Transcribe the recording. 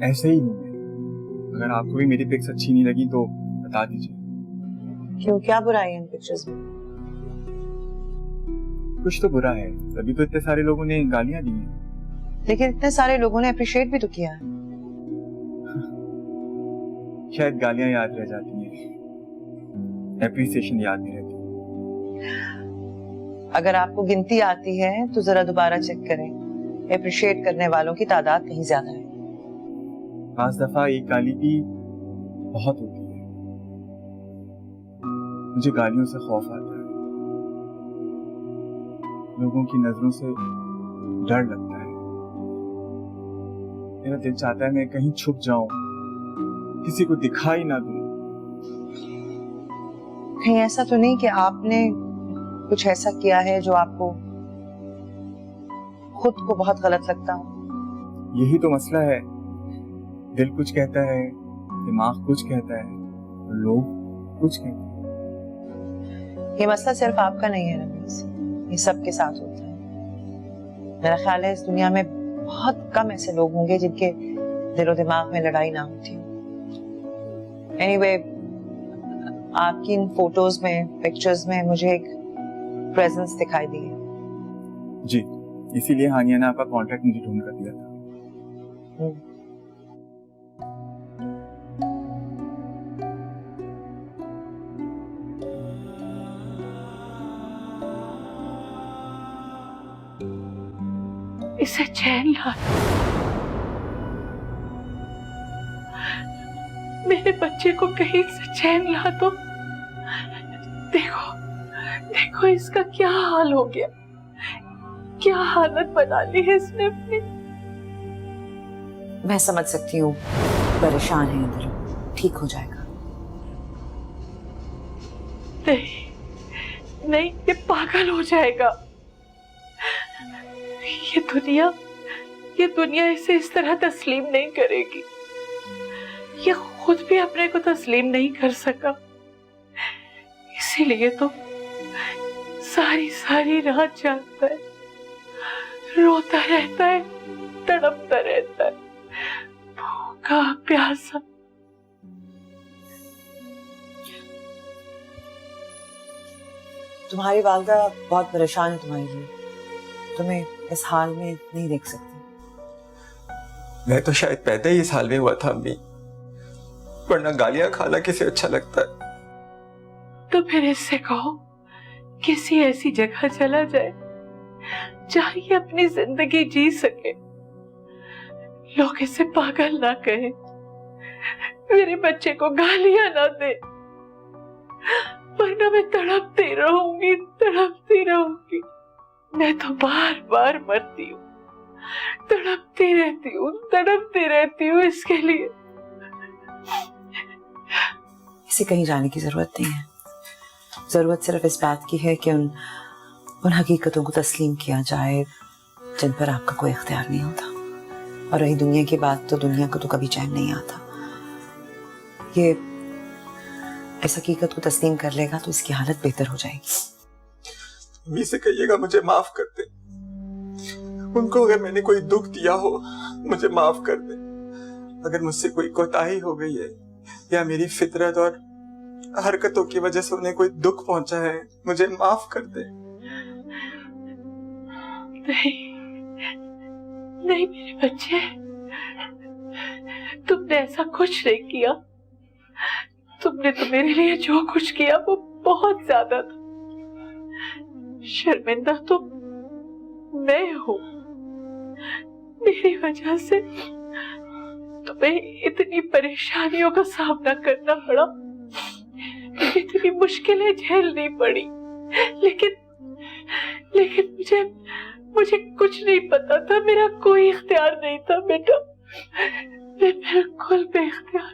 ऐसे ही हूँ मैं। अगर आपको भी मेरी पिक्स अच्छी नहीं लगी तो बता दीजिए। क्यों, क्या बुराई है इन पिक्चर्स में? कुछ तो बुरा है, तभी तो इतने सारे लोगों ने गालियां दी हैं। लेकिन इतने सारे लोगों ने अप्रिशिएट भी तो किया है। शायद गालियां याद रह जाती हैं, एप्रिसिएशन याद नहीं रहती। अगर आपको गिनती आती है तो जरा दोबारा चेक करें, अप्रिशिएट करने वालों की तादाद कहीं ज्यादा है। 5 दफा एक गाली भी बहुत होती है। मुझे गालियों से खौफ आता है, लोगों की नजरों से डर लगता है। मेरा दिल चाहता है मैं कहीं छुप जाऊं, किसी को दिखाई ना दूं। कहीं ऐसा तो नहीं कि आपने कुछ ऐसा किया है जो आपको खुद को बहुत गलत लगता हो? यही तो मसला है, दिल कुछ कहता है, दिमाग कुछ कहता है, लोग कुछ कहते हैं। ये मसला सिर्फ आपका नहीं है रमीज, ये सबके साथ होता है। मेरा ख्याल है इस दुनिया में बहुत कम ऐसे लोग होंगे जिनके दिलो दिमाग में लड़ाई ना होती हो। एनीवे, आपकी इन फोटोज में, पिक्चर्स में मुझे एक प्रेजेंस दिखाई दी है। जी, इसीलिए हानिया ने आपका कॉन्टैक्ट मुझे ढूंढ कर दिया था। इसे चैन ला, मेरे बच्चे को कहीं से चैन ला दो। देखो देखो इसका क्या हाल हो गया, क्या हालत बना ली है इसने अपनी। मैं समझ सकती हूँ, परेशान है अंदर, ठीक हो जाएगा। नहीं नहीं, ये पागल हो जाएगा। ये दुनिया इसे इस तरह तस्लीम नहीं करेगी। ये खुद भी अपने को तस्लीम नहीं कर सका, इसीलिए तो सारी सारी रात जागता है, रोता रहता है, तड़पता रहता है, भूखा प्यासा। तुम्हारी वालिदा बहुत परेशान है तुम्हारे लिए, तुम्हें इस हाल में नहीं देख सकती। मैं तो शायद पैदा ही इस हाल में हुआ था अम्मी, वरना गालियां खाना किसे अच्छा लगता है। तो फिर इससे कहो किसी ऐसी जगह चला जाए जहां ये अपनी जिंदगी जी सके, लोग इसे पागल ना कहे, मेरे बच्चे को गालियां ना दे, वरना मैं तड़पती रहूंगी, तड़पती रहूंगी। मैं तो बार बार मरती हूँ, तड़पती रहती हूँ इसके लिए। इसे कहीं जाने की जरूरत नहीं है। जरूरत सिर्फ इस बात की है कि उन हकीकतों को तस्लीम किया जाए जिन पर आपका कोई इख्तियार नहीं होता। और रही दुनिया की बात, तो दुनिया को तो कभी चैन नहीं आता। ये इस हकीकत को तस्लीम कर लेगा तो इसकी हालत बेहतर हो जाएगी। अम्मी से कहिएगा मुझे माफ कर दे, उनको अगर मैंने कोई दुख दिया हो मुझे माफ कर दे। अगर मुझसे कोई कोताही हो गई है या मेरी फितरत और हरकतों की वजह से उन्हें कोई दुख पहुंचा है, मुझे माफ कर दे। नहीं मेरे बच्चे, तुमने ऐसा कुछ नहीं किया। तुमने तो मेरे लिए जो कुछ किया वो बहुत ज्यादा था। शर्मिंदा तो मैं हूँ, मेरी वजह से तुम्हें इतनी परेशानियों का सामना करना पड़ा, इतनी मुश्किलें झेलनी पड़ी। लेकिन मुझे कुछ नहीं पता था, मेरा कोई इख्तियार नहीं था बेटा, मैं बिल्कुल बेइख्तियार